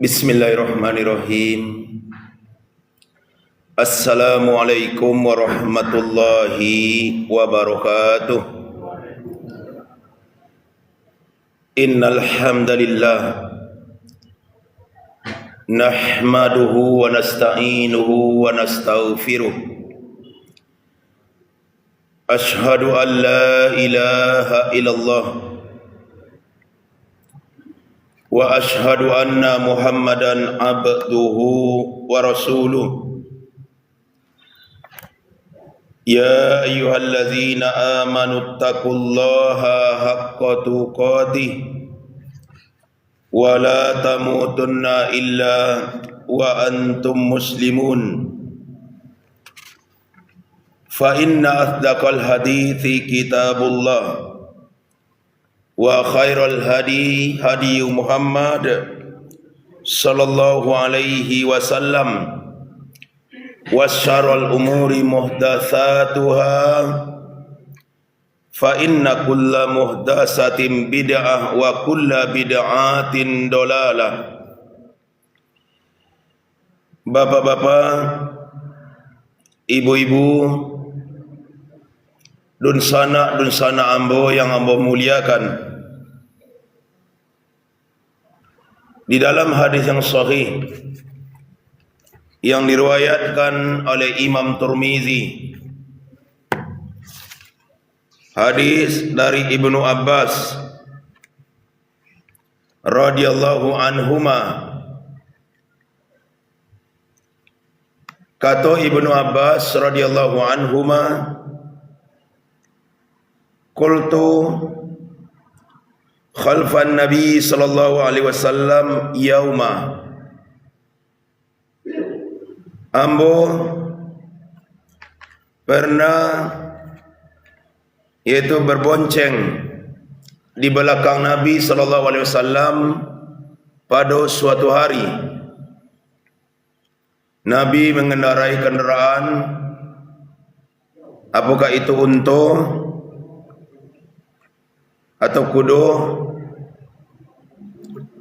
Bismillahirrahmanirrahim. Assalamualaikum warahmatullahi wabarakatuh. Innal hamdalillah nahmaduhu wa nasta'inuhu wa nastaghfiruh. Ashhadu an la ilaha illallah wa ashhadu anna Muhammadan abduhu wa rasuluh. Ya ayyuhalladzina amanu taqullaha haqqa tuqatih wa la tamutunna illa wa antum muslimun. Fa inna asdaqal hadithi kitabullah wa khairal hadi hadi Muhammad sallallahu alaihi wasallam wa syarrul umuri muhdatsatuha fa inna kulla muhdatsatin bid'ah wa kulla bid'atin dolalah. Bapak-bapak, ibu-ibu, dunsana ambo yang ambo muliakan, di dalam hadis yang sahih yang diriwayatkan oleh Imam Tirmizi, hadis dari Ibnu Abbas radhiyallahu anhuma, kata Ibnu Abbas radhiyallahu anhuma, qultu khalfan Nabi sallallahu alaihi wasallam yauma, ambo pernah yaitu berbonceng di belakang Nabi sallallahu alaihi wasallam pada suatu hari. Nabi mengendarai kendaraan, apakah itu unta atau kuda.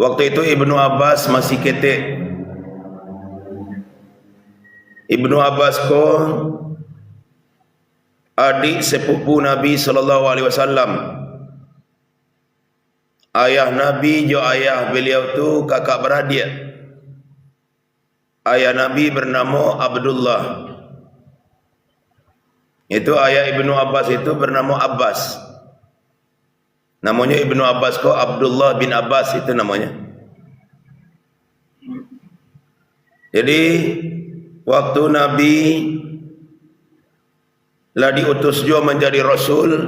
Waktu itu Ibnu Abbas masih ketek. Ibnu Abbas ko adik sepupu Nabi sallallahu alaihi wasallam. Ayah Nabi jo ayah beliau tu kakak beradik. Ayah Nabi bernama Abdullah. Itu ayah Ibnu Abbas itu bernama Abbas. Namanya Ibnu Abbas kok Abdullah bin Abbas itu namanya. Jadi waktu Nabi lah diutus juga menjadi Rasul,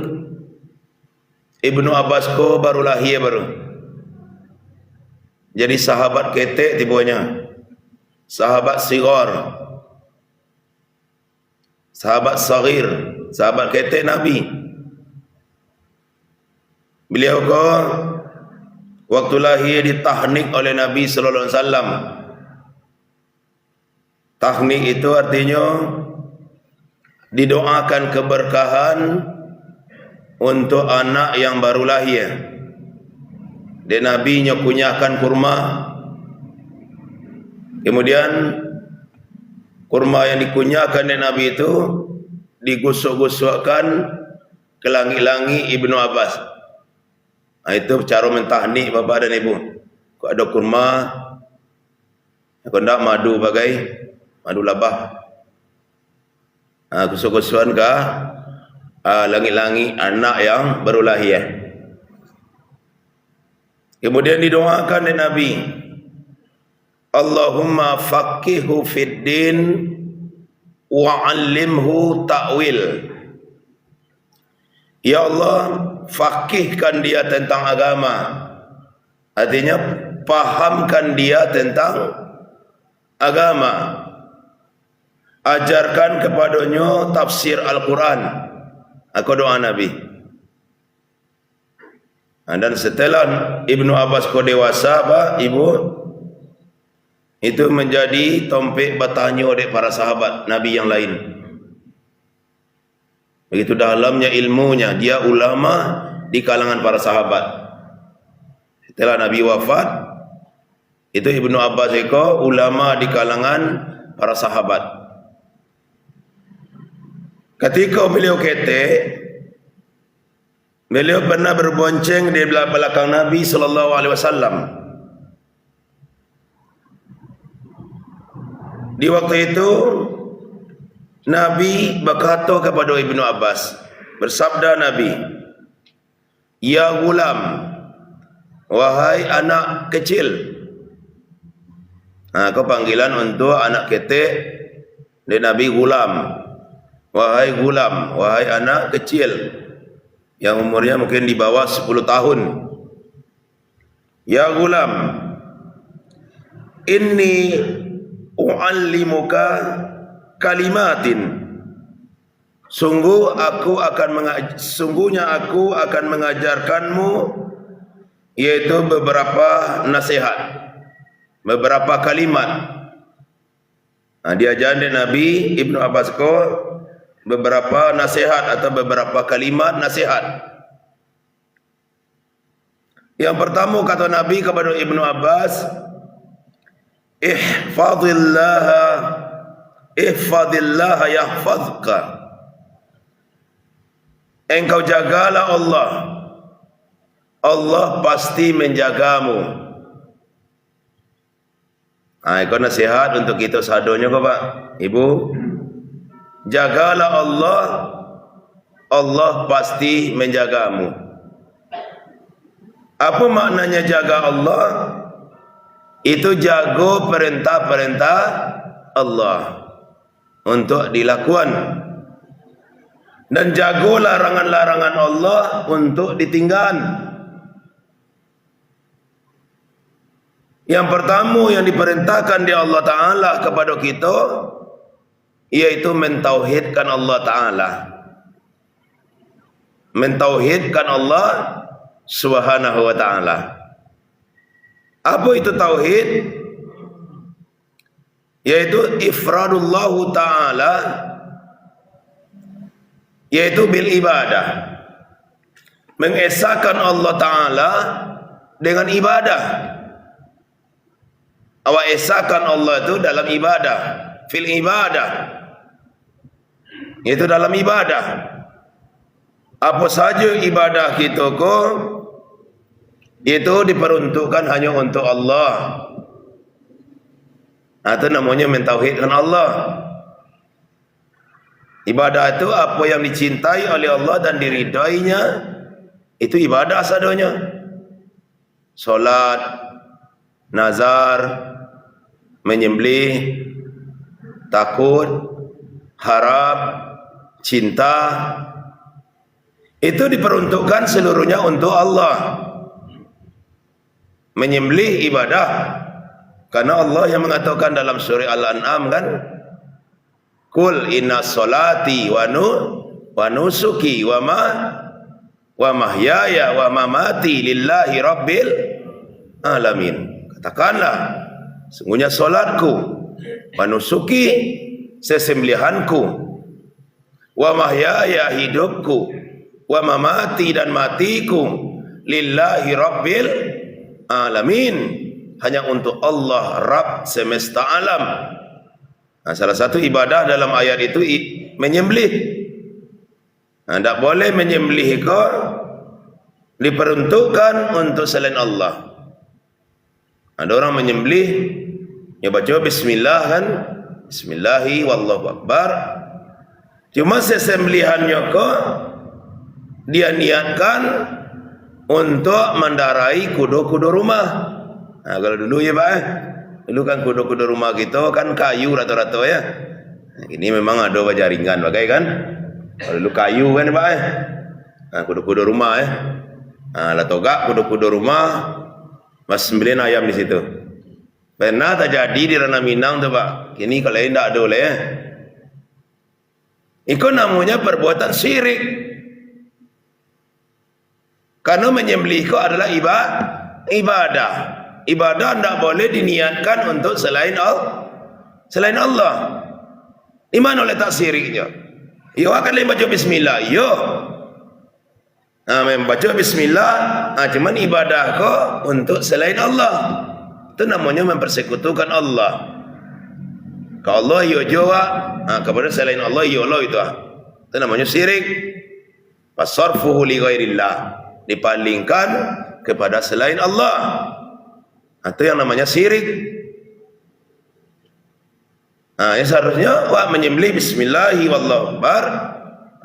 Ibnu Abbas kok baru lahir baru. Jadi sahabat ketek tibanya, sahabat sigar, sahabat sagir, sahabat ketek Nabi. Beliau ko waktu lahir ditahnik oleh Nabi sallallahu alaihi wasallam. Tahnik itu artinya didoakan keberkahan untuk anak yang baru lahir. Dan Nabi kunyakan kurma. Kemudian kurma yang dikunyakan oleh Nabi itu digusuk-gusukkan ke langit-langit Ibnu Abbas. Nah, itu cara mentahnik bapak dan ibu. Kau ada kurma, kau nak madu bagai madu labah. Gusuk-gusukan ke langit-langit anak yang baru lahir. Kemudian didoakan oleh Nabi, Allahumma faqihu fid din wa 'allimhu ta'wil. Ya Allah, faqihkan dia tentang agama. Artinya pahamkan dia tentang agama. Ajarkan kepadanya tafsir Al-Quran. Aku doa Nabi. Dan setelah Ibnu Abbas ko dewasa, ibu, itu menjadi tompek bertanya oleh para sahabat Nabi yang lain. Begitu dalamnya ilmunya, dia ulama di kalangan para sahabat. Setelah Nabi wafat, Itu Ibnu Abbas iko ulama di kalangan para sahabat. Ketika beliau kete, beliau pernah berbonceng di belakang Nabi sallallahu alaihi wasallam. Di waktu itu Nabi berkata kepada Ibnu Abbas, bersabda Nabi, "Ya gulam, wahai anak kecil." Kau panggilan untuk anak ketek dari Nabi gulam. Wahai gulam, wahai anak kecil yang umurnya mungkin di bawah 10 tahun. Ya gulam, inni u'allimuka kalimatin. Sungguhnya aku akan mengajarkanmu yaitu beberapa nasihat, beberapa kalimat. Diajaran dari Nabi Ibnu Abbas ko beberapa nasihat atau beberapa kalimat nasihat. Yang pertama kata Nabi kepada Ibnu Abbas, ihfadillah yahfazka. Engkau jagalah Allah, Allah pasti menjagamu. Itu nasihat untuk kita sadonya kok Pak, Ibu. Jagalah Allah, Allah pasti menjagamu. Apa maknanya jaga Allah? Itu jaga perintah-perintah Allah untuk dilakukan, dan jaga larangan-larangan Allah untuk ditinggal. Yang pertama yang diperintahkan di Allah Ta'ala kepada kita yaitu mentauhidkan Allah Ta'ala, mentauhidkan Allah Subhanahu wa Ta'ala. Apa itu tauhid? Yaitu ifradullahu Ta'ala, yaitu bil ibadah, mengesahkan Allah Ta'ala dengan ibadah. Awak esahkan Allah itu dalam ibadah, fil ibadah, itu dalam ibadah. Apa saja ibadah kita ko itu diperuntukkan hanya untuk Allah. Itu namanya mentauhidkan Allah. Ibadah itu apa yang dicintai oleh Allah dan diridainya, itu ibadah sadonya. Solat, nazar, menyembelih, takut, harap, cinta, itu diperuntukkan seluruhnya untuk Allah. Menyembelih ibadah, karena Allah yang mengatakan dalam surah Al-An'am kan, Kul inna solati wa nusuki wa mahyaya wa mamati lillahi rabbil alamin. Katakanlah, sungguhnya solatku, wa nusuki, sesembelihanku, wa mahyaya, hidupku, wa mamati, dan matiku, lillahi rabbil alamin, hanya untuk Allah Rabb semesta alam. Salah satu ibadah dalam ayat itu menyembelih. Tidak boleh menyembelih kau diperuntukkan untuk selain Allah. Ada orang menyembelih, ya baca bismillah kan, bismillahi wallahu akbar. Cuma sesembelihannya kok dia niatkan untuk mendarai kuda-kuda rumah. Kalau dulu ya Pak, dulu kan kuda-kuda rumah kita kan kayu rata-rata ya. Ini memang ada jaringan bagai kan. Kalau dulu kayu kan Pak kuda-kuda rumah ya. Lah togak kuda-kuda rumah, mas sembelih ayam di situ. Pernah terjadi di Ranah Minang tu Pak. Kini kalau tidak ada oleh ya. Itu namanya perbuatan syirik. Karena menyembelih itu adalah ibadah. Ibadah tidak boleh diniatkan untuk selain Allah. Di mana letak syiriknya? Yo akan baca bismillah. Yo. Membaca bismillah, cuman ibadah kau untuk selain Allah. Itu namanya mempersekutukan Allah. Kalau Allah yo jawa, kepada selain Allah yo Allah itu. Itu namanya syirik. Fasarfuhu li ghairillah, dipalingkan kepada selain Allah. Itu yang namanya syirik. Ya seharusnya menyembelih bismillahi wallahu akbar.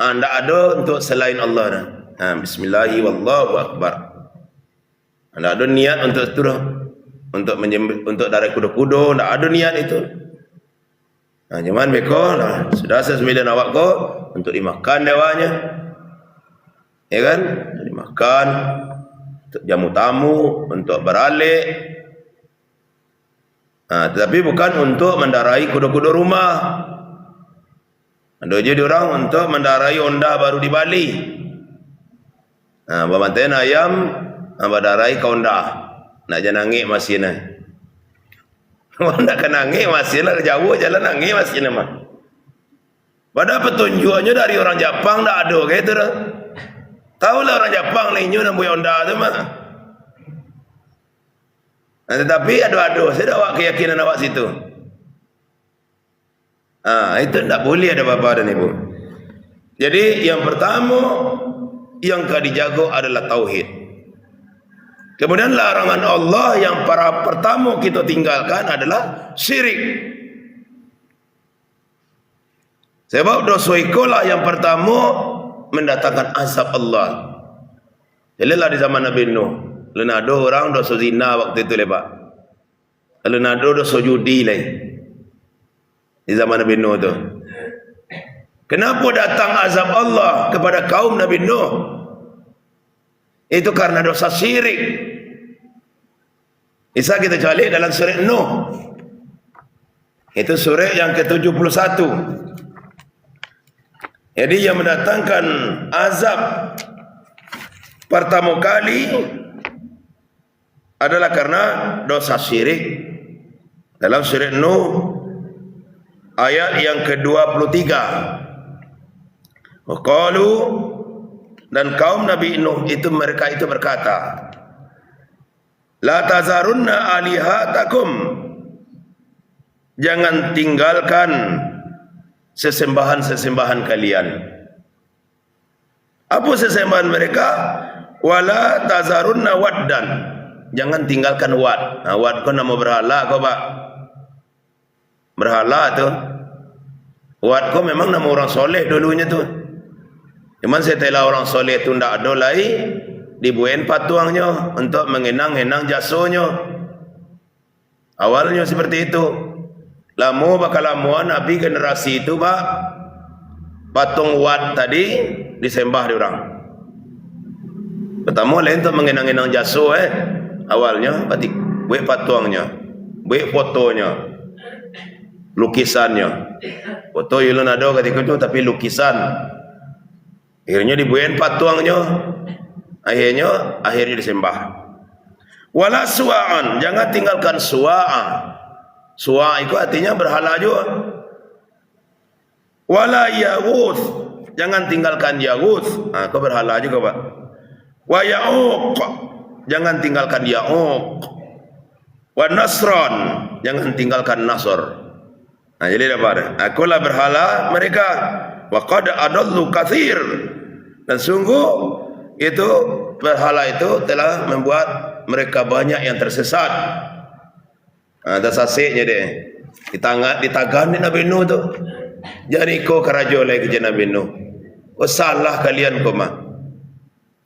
Tidak ada untuk selain Allah. Bismillahi wallahu akbar. Tidak ada niat untuk itu dah. Untuk menyembelih, untuk dari kuda-kuda, tidak ada niat itu. Cuman beko sudah sesemilan awak ko untuk dimakan dewanya. Ya kan? Untuk dimakan, untuk jamu tamu, untuk beralik. Tetapi bukan untuk mendarai kuda-kuda rumah. Ada je orang untuk mendarai onda baru di Bali. Babantain ayam, mendarai ke onda. Nak janangik masih na. Nak kenangik masih lah, jauh jalan nangik masih na mah. Pada petunjukannya dari orang Jepang dah ada kayak itu dah. Tahu lah orang Jepang lainnya nak buat onda tu mah. Tetapi ada saya dah awak keyakinan awak situ. Itu tidak boleh ada bapa dan ibu. Jadi yang pertama yang kau dijaga adalah tauhid. Kemudian larangan Allah yang pertama kita tinggalkan adalah syirik. Sebab dosa itulah yang pertama mendatangkan azab Allah. Jadilah di zaman Nabi Nuh, ada orang dosa zina waktu itu lepak. Ada dosa judi lain. Di zaman Nabi Nuh tu. Kenapa datang azab Allah kepada kaum Nabi Nuh? Itu karena dosa syirik. Bisa kita balik dalam surah Nuh. Itu surah yang ke-71. Jadi yang mendatangkan azab pertama kali adalah karena dosa syirik. Dalam surah Nuh ayat yang ke-23. Qalu, dan kaum Nabi Nuh itu mereka itu berkata, la tazarunna alihatakum, jangan tinggalkan sesembahan-sesembahan kalian. Apa sesembahan mereka? Wala tazarunna waddan, jangan tinggalkan wad. Wad kau nama berhala kau pak. Berhala tu. Wad kau memang nama orang soleh dulunya tu. Cuman setelah orang soleh tu tidak ada lagi, dibuain patuangnya untuk mengenang-enang jasanya. Awalnya seperti itu. Lama bakal lama Nabi generasi itu pak, patung Wat tadi disembah diorang. Pertama lain untuk mengenang-enang jasa awalnya batik buat patuangnya, buat fotonya, lukisannya. Foto yulun ada ketika itu tapi lukisan. Akhirnya dibuain patuangnya. Akhirnya disembah. Wala suwa'an, jangan tinggalkan suwa'a. Suwa' itu artinya berhala juga. Wala yaghuth, jangan tinggalkan yaghuth. Kau berhala juga pak. Wa ya'uq, jangan tinggalkan ya'uq. Wa nasran, jangan tinggalkan nasr. Jadi dapat. Akulah berhala mereka. Wa qad adallu katsir, dan sungguh itu berhala itu telah membuat mereka banyak yang tersesat. Tersasiknya deh. Ditagan di Nabi Nuh tu. Jadi kau kerajo lagi ke Nabi Nuh. Salah kalian kau mah.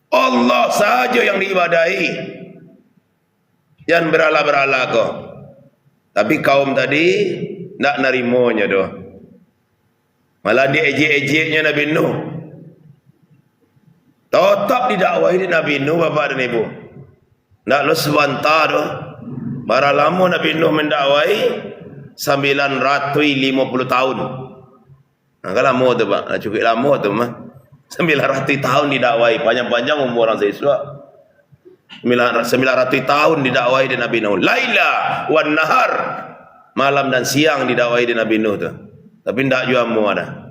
Allah saja yang diibadahi. Jangan berhala-berhala kau. Tapi kaum tadi tak narimonya doh. Malah dia ejek-ejeknya Nabi Nuh. Tetap didakwahi di Nabi Nuh bapa dan ibu. Tak lu sebentar doh. Bara lama Nabi Nuh mendakwahi 950 tahun. Kan lama tu pak, cukup lama tu mah. 900 tahun didakwahi, panjang-panjang umur orang siswa. 900 tahun didakwahi di Nabi Nuh. Laila wan nahar, malam dan siang didakwahi di Nabi Nuh tu. Tapi ndak jua mu ada.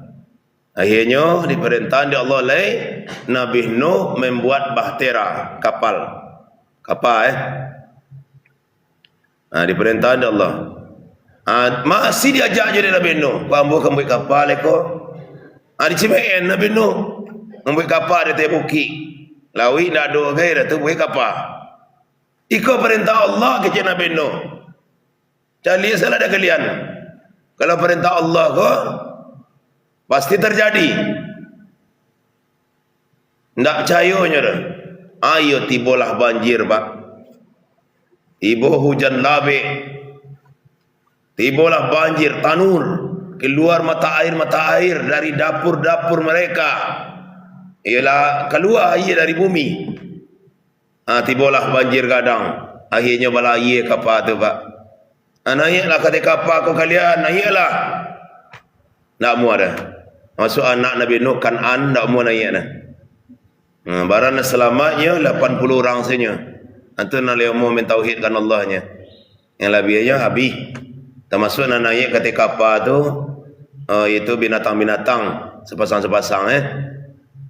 Akhirnya diperintah di Allah Nabi Nuh membuat bahtera, kapal. Diperintah oleh Allah. Masih diajak je Nabi Nuh. Pambu kembali kapal eko. Dicimain Nabi Nuh. Kembali kapal dia tebuki. Lawi nak do gairah tu buat kapal. Iko perintah Allah ke Nabi Nuh. Cali salah ada kalian. Kalau perintah Allah ko pasti terjadi. Ndak percayanya dah. Ayo tibolah banjir pak. Tibo hujan labik. Tibolah banjir tanur, keluar mata air dari dapur-dapur mereka. Ialah keluar air dari bumi. Tibolah banjir gadang. Akhirnya bala air kapal tu pak. Naiklah kata kapal kau kalian, naiklah. Tak mau dah. Masuk anak Nabi Nuh Kan'an tak mau naik dah. Barang selamatnya 80 orang saja. Antu nak leo mau mentauhidkan Allahnya. Yang lebihnya habis. Termasuk nak naik kata kapal tu itu binatang-binatang sepasang-sepasang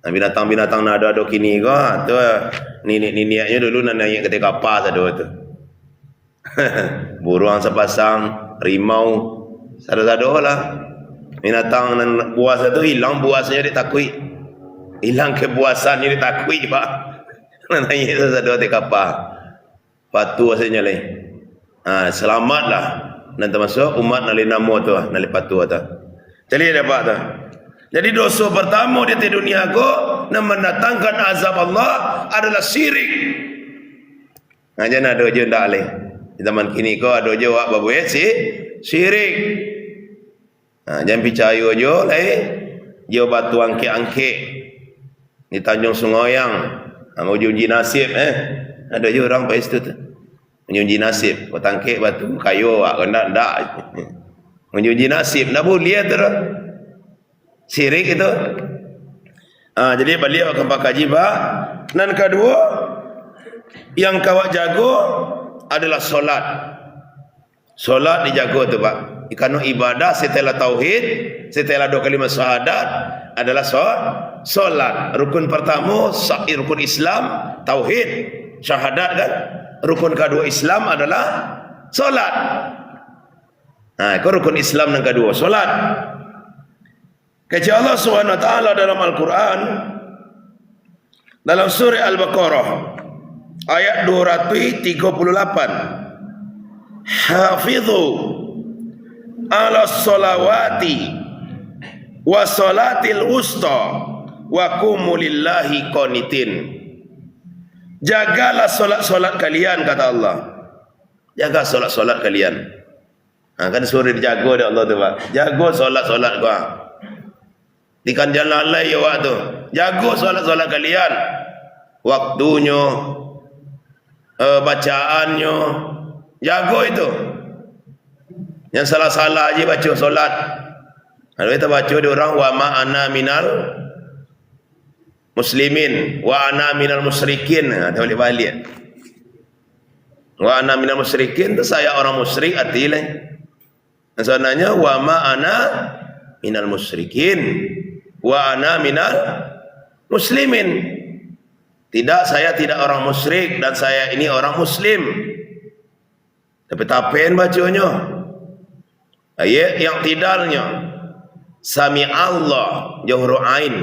binatang-binatang nak ada kini ko tu niatnya dulu nak naik kata kapal tu. Burung sepasang, rimau sado-sado lah. Binatang dan buas tu hilang buasnya ditakui. Hilang kebuasannya ditakui pak. Nak naik sado-sado di kapal. Patu asalnya leh. Selamatlah. Dan termasuk umat nali namo tu, nali patu tu. Jadi dapat tu. Jadi dosa pertama di dunia ko yang mendatangkan azab Allah adalah syirik. Jangan ada je ndak leh. Di zaman kini ko ada je wak babuet syirik. Jangan percaya je leh. Jo batu angkek-angkek di Tanjung Sungoyang. Mau uji nasib Ada je orang pai situ tu. Menjuji nasib, kau tangkik batu kayu, kau ndak. Menjuji nasib, nak boleh terus. Syirik itu. Jadi balik akan pakai jibah. Dan kedua, yang kawak jago adalah solat. Solat dijago tu pak. Kerana ibadah setelah tauhid, setelah 2 kalimat syahadat adalah solat. Rukun pertama, rukun Islam, tauhid, syahadat kan. Rukun kedua Islam adalah solat. Itu rukun Islam yang kedua, solat. Kata Allah SWT dalam Al-Quran, dalam surah Al-Baqarah ayat 238, Hafidhu ala salawati wa salatil usta wa qumu lillahi qanitin. Jagalah solat-solat kalian, kata Allah. Jaga solat-solat kalian. Kan suruh dijaga oleh Allah tu pak. Jaga solat-solat kau. Ikan jalan lain ya waktu. Jaga solat-solat kalian. Waktunya, bacaannya, jaga itu. Yang salah-salah aja baca solat. Kalau kita baca di orang wa ma ana minal muslimin wa ana minal musyrikin. Tak boleh balik. Wa ana minal musyrikin tu saya orang musyrik artinya. Sebenarnya wa ma ana minal musyrikin wa ana minal muslimin. Tidak, saya tidak orang musyrik dan saya ini orang muslim. Tapi tapen bacanya. Ayat yang tidalnya sami Allah jahru ain.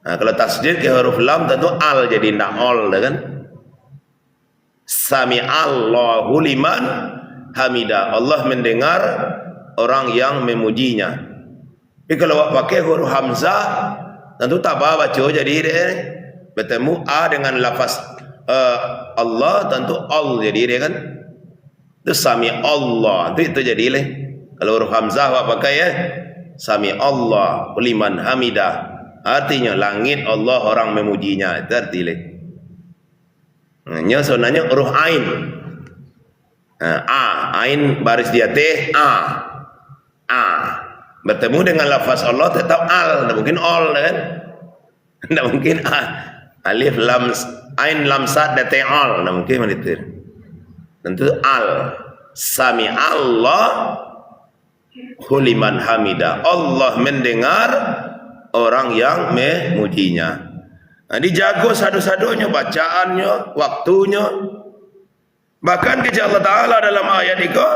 Kalau tasdid ke huruf lam tentu al jadi ndak ol kan. Sami Allahu liman hamida. Allah mendengar orang yang memujinya. Tapi kalau pakai huruf hamzah tentu tak apa baca jadi bertemu a dengan lafaz Allah tentu al jadi dia kan. Itu sami Allah itu jadi kalau huruf hamzah pakai sami Allah liman hamidah. Artinya langit Allah orang memujinya. Itu artinya. Sebenarnya huruf ain. Ain baris di atas bertemu dengan lafaz Allah tetap al. Tak mungkin all kan. Tak mungkin alif lam ain lam sad datang al. Tak mungkin itu. Tentu al. Sami Allah huliman hamidah. Allah mendengar orang yang memujinya. Dijaga sadu-sadunya, bacaannya, waktunya, Bahkan kerja Allah Ta'ala dalam ayat itu,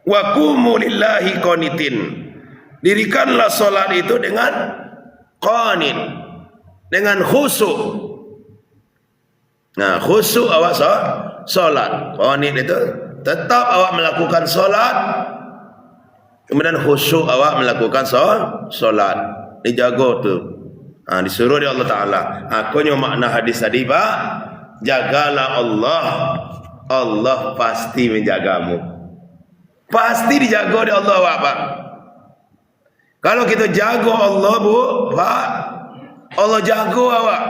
wa qumu lillahi qanitin. Dirikanlah solat itu dengan qanit, dengan khusyuk. Nah, khusyuk awak solat. Qanit itu tetap awak melakukan solat, kemudian khusyuk awak melakukan solat. Dijaga tu. Disuruh oleh Allah Ta'ala. Akunya makna hadis tadi, Pak, jagalah Allah, Allah pasti menjagamu. Pasti dijaga oleh Allah, Pak. Kalau kita jaga Allah, Bu, Pak, Allah jaga awak.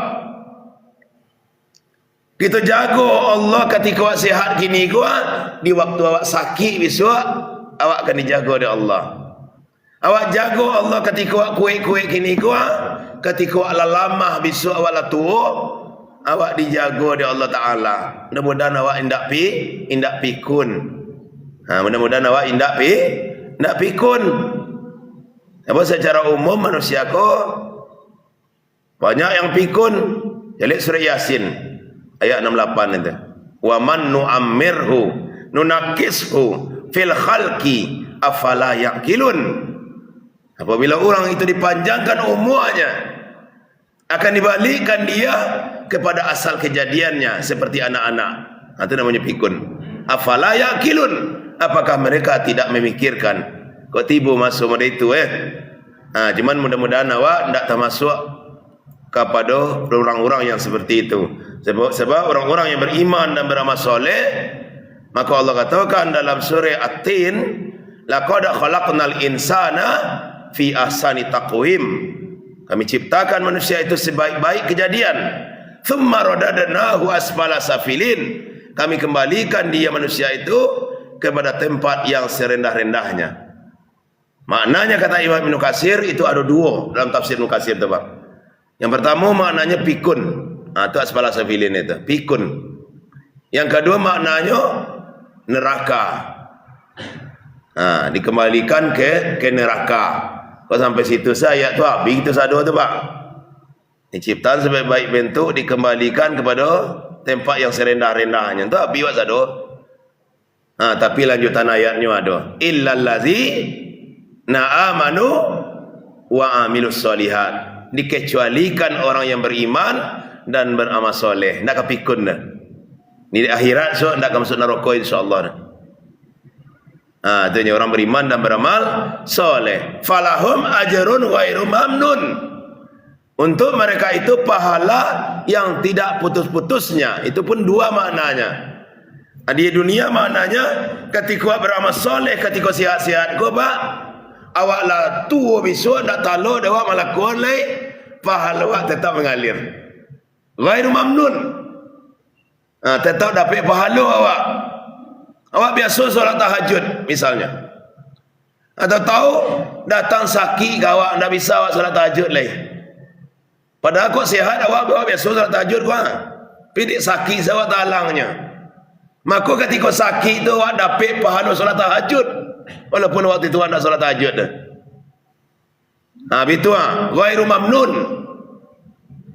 Kita jaga Allah ketika awak sihat gini kuat, di waktu awak sakit besok, awak akan dijaga oleh Allah. Awak jaga Allah ketika awak kuat-kuat gini kuat, ketika awak lamah besok awak lah tua, awak dijaga oleh Allah Ta'ala. Mudah-mudahan awak indak pikun. Mudah-mudahan awak indak pikun. Apa secara umum manusia ko banyak yang pikun. Jadi surah Yasin ayat 68 itu. Wa man nu'ammirhu nunakishu fil khalqi afala yaqilun. Apabila orang itu dipanjangkan umurnya, akan dibalikkan dia kepada asal kejadiannya seperti anak-anak. Itu namanya pikun. Afala yaqilun. Apakah mereka tidak memikirkan? Kok tiba masuk pada itu cuman mudah-mudahan awak tidak termasuk kepada orang-orang yang seperti itu. Sebab orang-orang yang beriman dan beramal soleh, maka Allah katakan dalam surah At-Tin, laqad khalaqnal insana fi ahsani taqwim. Kami ciptakan manusia itu sebaik-baik kejadian. Thumma radadnahu asfala safilin. Kami kembalikan dia manusia itu kepada tempat yang serendah-rendahnya. Maknanya kata Imam Ibn Katsir itu ada dua dalam tafsir Ibn Katsir itu, Pak. Yang pertama maknanya pikun. Itu asfala safilin itu, pikun. Yang kedua maknanya neraka. Dikembalikan ke neraka. Kalau sampai situ saya tu habis itu sado tu, Pak. Diciptakan sebaik-baik bentuk, dikembalikan kepada tempat yang serendah-rendahnya. Tu habis wak sado. Tapi lanjutan ayatnya ada. Illallazi na'amanu wa amilus solihat. Dikecualikan orang yang beriman dan beramal soleh. Nak kepikun dah. Ni di akhirat so nak masuk neraka insyaallah. Itu orang beriman dan beramal soleh. Falahum ajrun ghairu mamnun. Untuk mereka itu pahala yang tidak putus-putusnya. Itu pun dua maknanya. Di dunia maknanya ketika beramal soleh, ketika sihat-sihat kau, Pak, awak lah tua besok nak talu awak malah kolai, pahala awak tetap mengalir. Ghairu mamnun. Tetap dapat pahala awak. Awak biasa solat tahajud misalnya. Atau tahu datang sakit ke awak tak bisa awak solat tahajud lagi. Padahal kau sihat awak biasa solat tahajud kau. Pidik sakit awak talangnya. Maka ketika sakit tu awak dapat pahala solat tahajud. Walaupun waktu itu anda solat tahajud dah. Begitu ghairu mamnun.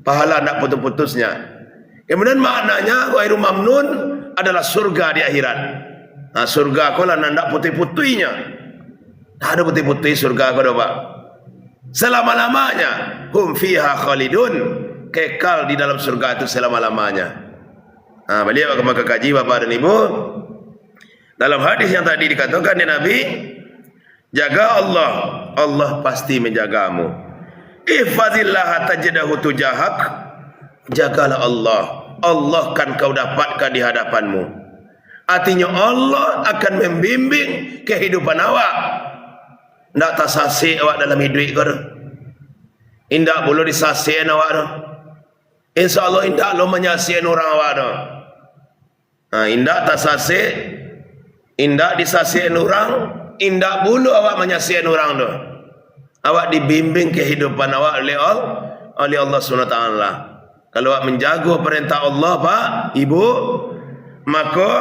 Pahala nak putus-putusnya. Kemudian maknanya ghairu mamnun adalah surga di akhirat. Surga kau lah nak putih-putihnya. Tak ada putih-putih surga kau dah, Pak. Selama-lamanya. Hum fiha khalidun. Kekal di dalam surga itu selama-lamanya. Beliau maka kaji Bapak dan Ibu. Dalam hadis yang tadi dikatakan di Nabi, jaga Allah, Allah pasti menjagamu. Ihfazillah tajidahu tujahak. Jagalah Allah, Allah kan kau dapatkan di hadapanmu. Artinya Allah akan membimbing kehidupan awak. Tak tersasik awak dalam hidup kau. Indak boleh disasik awak dah. InsyaAllah indak lo menyasik orang awak dah. Indak tersasik, indak disasik orang, indak bulu awak menyasik orang tu. Awak dibimbing kehidupan awak oleh Allah SWT. Kalau awak menjaga perintah Allah, Pak, Ibu, maka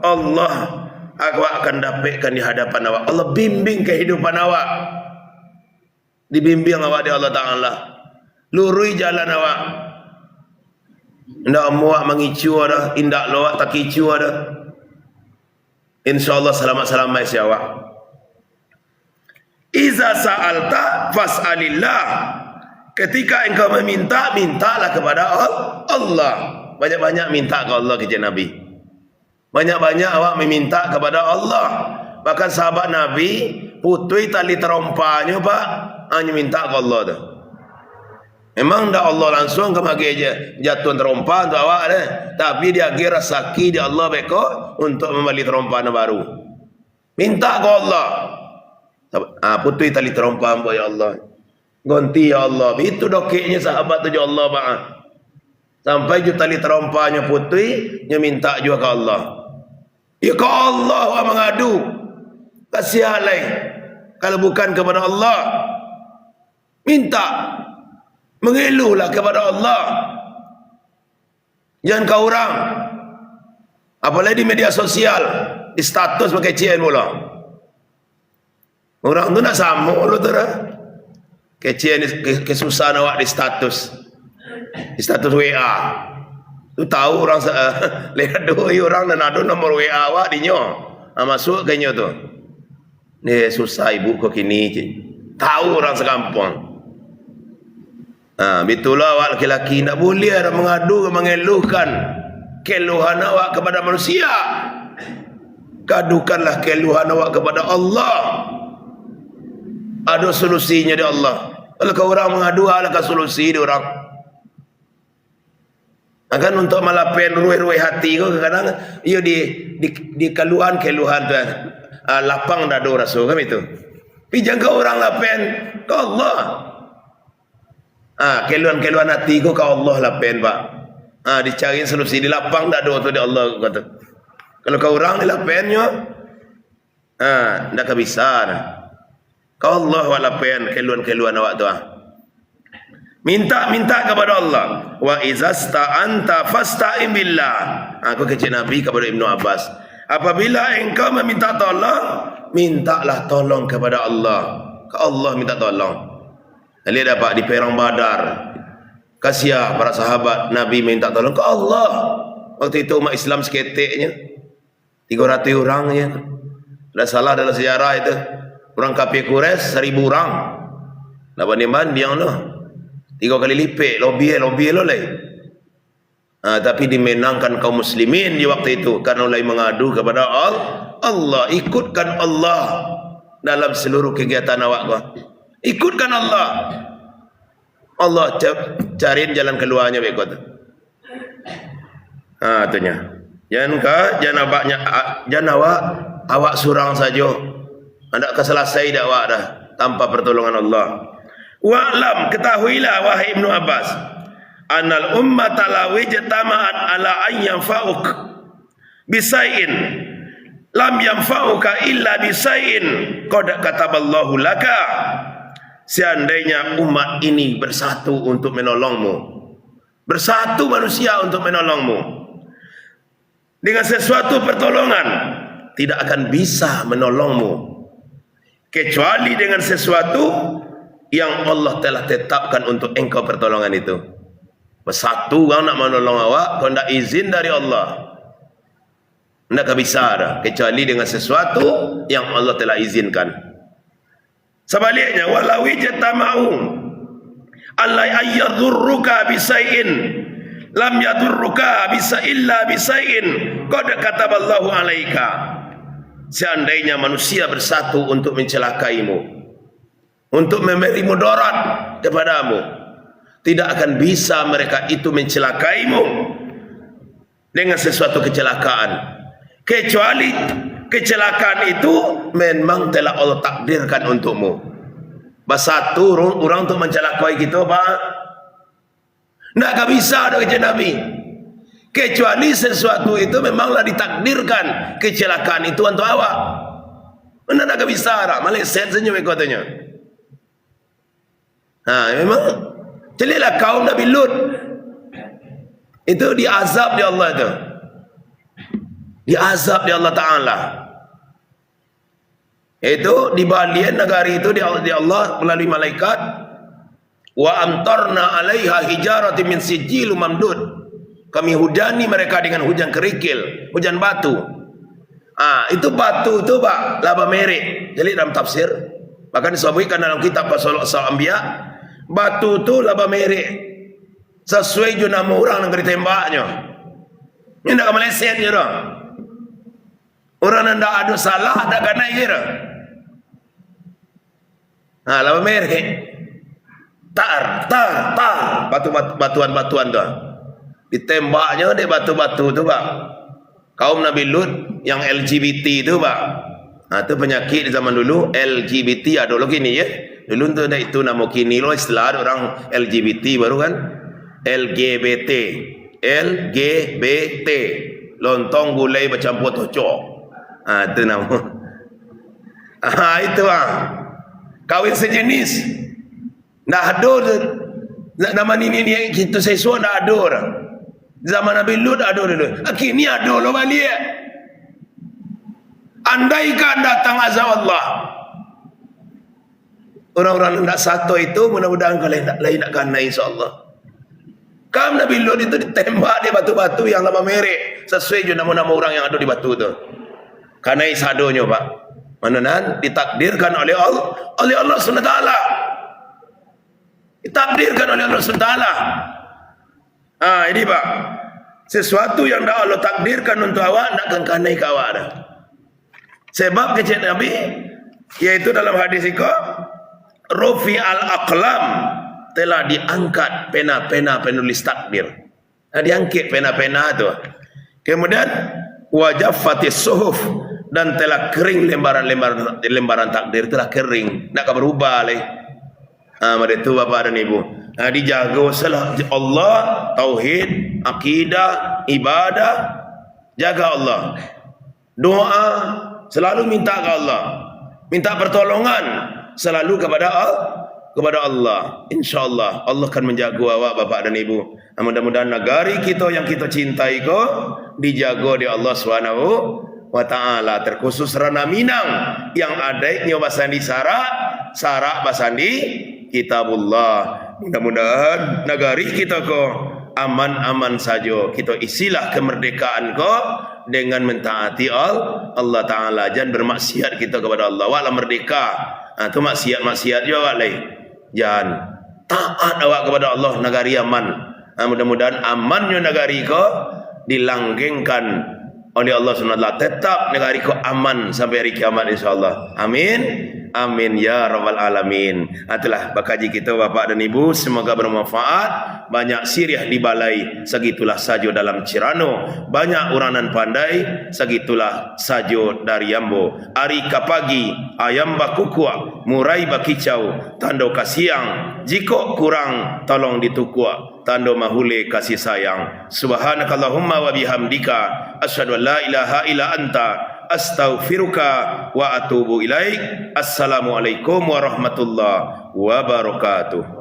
Allah awak akan dapatkan di hadapan awak. Allah bimbing kehidupan awak. Dibimbing awak di Allah Ta'ala. Lurui jalan awak. Ndak muak mengicu dah, indak loak tak kicu dah. InsyaAllah selamat-selamat mai siawak. Iza sa'alta fas'alillah. Ketika engkau meminta, mintalah kepada Allah. Banyak-banyak minta ke Allah kata Nabi. Banyak-banyak awak meminta kepada Allah. Bahkan sahabat Nabi putui tali terompanya pak, hanya minta ke Allah tu. Memang dah Allah langsung ke bagi je jatuh terompa untuk awak dah. Tapi dia kira saki dia Allah beko untuk membeli terompa baru. Minta ke Allah. Putui tali terompa ya Allah. Ganti ya Allah. Itu dokeknya sahabat tu ya Allah pak. Sampai ju tali terompanya putui, dia minta juga ke Allah. Ya ke Allah awak mengadu. Kasih alai. Kalau bukan kepada Allah, minta. Mengeluhlah kepada Allah. Jangan kau orang. Apalagi di media sosial, di status pakai CN mula. Orang tu nak sama lu tu dah. Kecian kesusahan awak di status. Di status WA. Tu tahu orang lihat dua orang dan ada nomor WA awak di nyo. Masuk ke nyo tu. Ni susah ibu kau kini. Tahu orang sekampung. Bitulah awak laki-laki tak boleh ada mengadu mengeluhkan keluhan awak kepada manusia. Gadukanlah keluhan awak kepada Allah. Ada solusinya di Allah. Kalau kau orang mengadu alakah solusi di orang. Akan untuk malapen ruai-ruai hati kau kadang-kadang ia di keluhan tu lapang dado rasul kan itu. Pi jangka orang lapen ke Allah. Keluhan hati ku ke Allah lapen pak. Dicari solusi di lapang dak do tu di Allah kata. Kalau kau orang di lapennya ndak bisa dah. Kau Allah wa lapen keluhan awak tu Minta kepada Allah. Wa izasta'anta fasta'in billah. Aku kecil Nabi kepada Ibnu Abbas. Apabila engkau meminta tolong, mintalah tolong kepada Allah. Ke Allah minta tolong. Lihat dapat di perang Badar. Kasiah para sahabat Nabi minta tolong ke Allah. Waktu itu umat Islam seketiknya 300 orang je. Tidak salah dalam sejarah itu. Orang kafir Quraisy 1000 orang. Lawan Iman dia tu 3 kali lipat lobby lo lai. Tapi dimenangkan kaum muslimin di waktu itu karena mulai mengadu kepada Allah. Ikutkan Allah dalam seluruh kegiatan awak kau. Ikutkan Allah. Allah cariin jalan keluarnya berikut. Itunya. Jangan awak surang saja. Anda keselesai dakwah dah tanpa pertolongan Allah. Wa'lam, ketahuilah wahai Ibnu Abbas, annal ummata la wajtama'at ala an yanfa'uk bisai'in lam yanfa'uka illa bisai'in qad kataballahu laka. Seandainya umat ini bersatu untuk menolongmu, bersatu manusia untuk menolongmu dengan sesuatu pertolongan, tidak akan bisa menolongmu kecuali dengan sesuatu yang Allah telah tetapkan untuk engkau pertolongan itu. Bersatu orang nak menolong awak, kau nak izin dari Allah, tidak bisa dah kecuali dengan sesuatu yang Allah telah izinkan. Sebaliknya, walau ijtama'u alla ayyadurruka bisai'in lam yadurruka bisa illa bisai'in qad kataballahu alaika. Seandainya manusia bersatu untuk mencelakaimu, untuk memberi mudarat kepadamu, tidak akan bisa mereka itu mencelakaimu dengan sesuatu kecelakaan, kecuali kecelakaan itu memang telah Allah takdirkan untukmu. Bersatu orang untuk mencelakai kita pak, tidak bisa ada kerja Nabi, kecuali sesuatu itu memanglah ditakdirkan kecelakaan itu untuk awak. Mana nak bisa dah, malah set saja katanya. Memang celilah kaum Nabi Lut itu diazab di Allah itu, diazab di Allah Ta'ala. Itu di balian negari itu di Allah melalui malaikat. Wa amtarna alaiha hijarati min sijil mamdud. Kami hujani mereka dengan hujan kerikil, hujan batu. Itu batu itu Pak, laba merek. Jadi dalam tafsir, bahkan disebutkan dalam kitab Pasal Anbiya, batu itu laba merek. Sesuai juga nama orang yang ditembaknya. Ini tidak meleset je dong. Orang yang tidak ada salah, tidak kena kira. Laba merek. Tar. Batuan-batuan tu. Ditembaknya di batu-batu tu Pak. Kaum Nabi Lut yang LGBT tu Pak. Itu penyakit di zaman dulu. LGBT ada dulu kini ya. Dulu tu ada itu nama kini lo istilah orang LGBT baru kan. LGBT. Lontong gulai bercampur tocok. Itu nama. Itu Pak. Kawin sejenis. Nah ada nama ini kita sesuatu dah ada orang. Zaman Nabi Lut ada dulu. Kini ada lo balik. Andaikan datang azab Allah. Orang-orang hendak satu itu mudah-mudahan kalian tak kena insya-Allah. Kam Nabi Lut itu ditembak di batu-batu yang lama merek sesuai dengan nama-nama orang yang ada di batu itu. Karena isadonya Pak. Mana ditakdirkan oleh Allah SWT. Ditakdirkan oleh Allah SWT. Ini Pak. Sesuatu yang dah Allah takdirkan untuk awak, nak akan kanai ke awak dah. Sebab kecil Nabi, yaitu dalam hadis itu, Rufi al-Aqlam, telah diangkat pena-pena penulis takdir. Diangkat pena-pena itu. Kemudian, wajafatis suhuf, dan telah kering lembaran takdir, telah kering. Nak berubah lagi. Mereka itu Bapak dan Ibu. Dijaga salah Allah, tauhid, akidah, ibadah, jaga Allah. Doa selalu minta ke Allah, minta pertolongan selalu kepada Allah. InsyaAllah Allah akan menjaga awak Bapak dan Ibu. Mudah-mudahan negari kita yang kita cintai ko dijaga di Allah SWT, terkhusus Rana Minang yang adanya basandi sarak basandi kitabullah. Mudah-mudahan negari kita ko aman-aman saja. Kita isilah kemerdekaan ko dengan mentaati Allah Ta'ala. Jangan bermaksiat kita kepada Allah. Walau merdeka itu maksiat juga wak lain. Jangan taat awak kepada Allah. Negari aman. Mudah-mudahan amannya negari ko dilanggengkan oleh Allah SWT. Tetap negari ko aman sampai hari kiamat insyaAllah. Amin. Amin ya rabbal alamin. Itulah bakaji kita Bapak dan Ibu, semoga bermanfaat. Banyak siriah di balai, segitulah sajo dalam Cirano. Banyak uranan pandai, segitulah sajo dari Yambo. Ari kapagi ayam bakukua, murai bakicau, tando kasiang. Jika kurang tolong ditukua, tando mahule kasih sayang. Subhanakallahumma wa bihamdika asyhadu an la ilaha illa anta astaghfiruka wa atubu ilaik. Assalamualaikum warahmatullahi wabarakatuh.